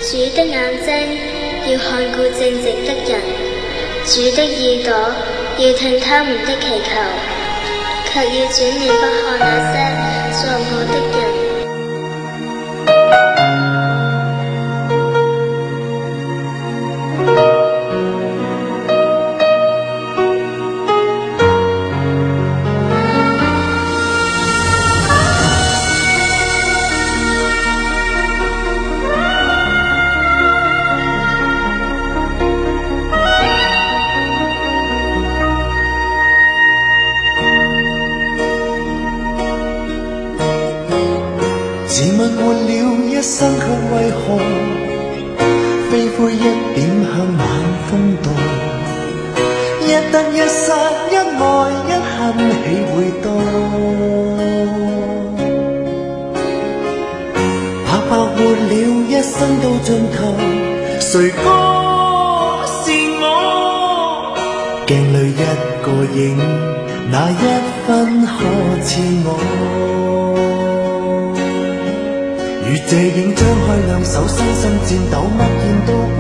主的眼睛要看顧正直的人，主的耳朵要聽他們的祈求，卻要轉臉不看那些作惡的人。自問活了一生，卻為何飛灰一點向晚風墮？一得一失，一愛一恨，豈會多？白白活了一生到盡頭，誰歌是我？鏡裏一個影，那一分可似我？如這影張開兩手，身心顫抖，默然度過，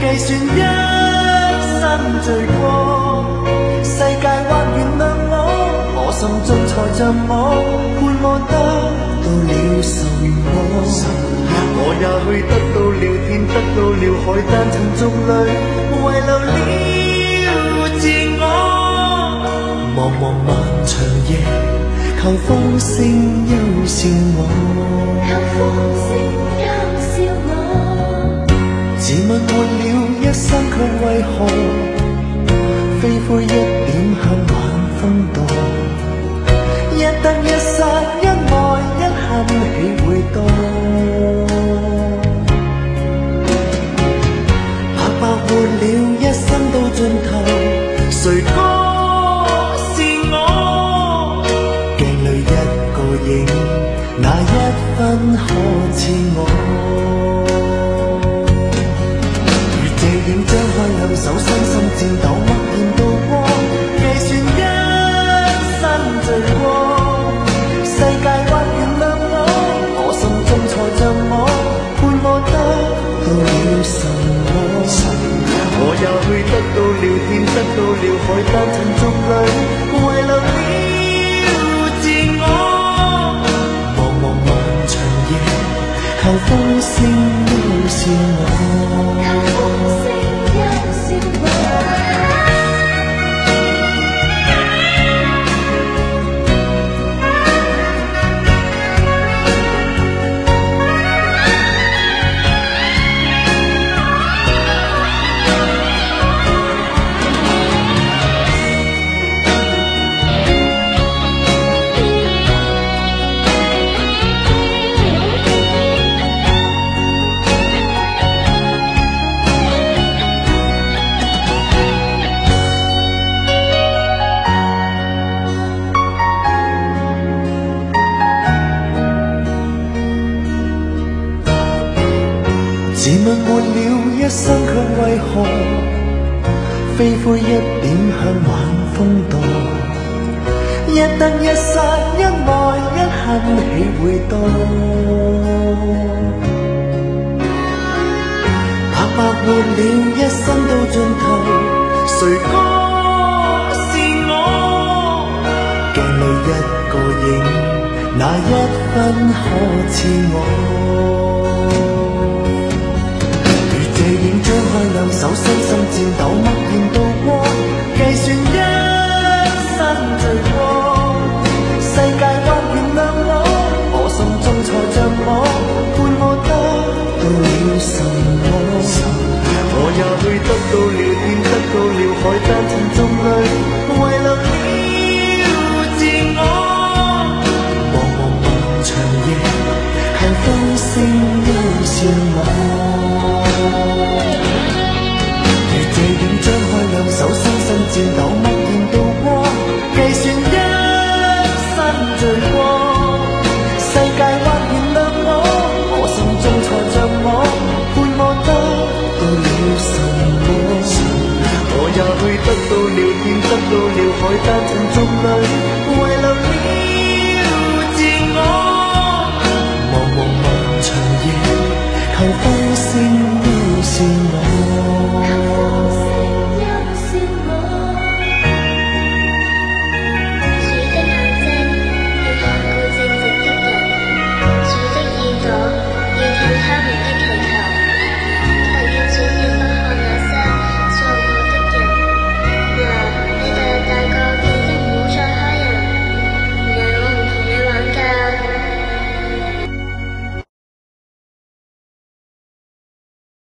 計算一生罪過。世界或原諒我心中才像我，判我得到了什麼？我也許得到了天，得到了海，但曾眾裏遺留了自我。茫茫漫長夜，求風聲幽笑我。自問活了一生，卻為何飛灰一點向晚風墮？一得一失，一愛一恨，豈會多？白白活了一生到盡頭，誰歌是我？鏡裏一個影，那一分可似我？如這影張開兩手，身心顫抖，默然度過，計算一生罪過。世界或原諒我心中才像我，判我得到了什麼？我也許得到了天，得到了海，但曾眾裏遺留了自我。茫茫漫長夜，求風聲幽笑我。自問活了一生，卻為何飛灰一點向晚風墮？一得一失，一愛一恨，豈會多？白白活了一生到盡頭，誰歌是我？鏡裏一個影，那一分可似我？這影張開兩手，身心顫抖，默然度過，計算一生罪過。世界或原諒我心中才像我，判我得到了什麼？我也許得到了天，得到了海，但曾眾裏遺留了自我。茫茫漫長夜，求風聲幽笑我。如這影張開兩手，身心顫抖，默然度過，計算一生罪過。世界或原諒我心中才像我，判我得到了什麼？我也許得到了天，得到了海，但曾眾裏遺留了自我。茫茫漫長夜，求風聲都是我。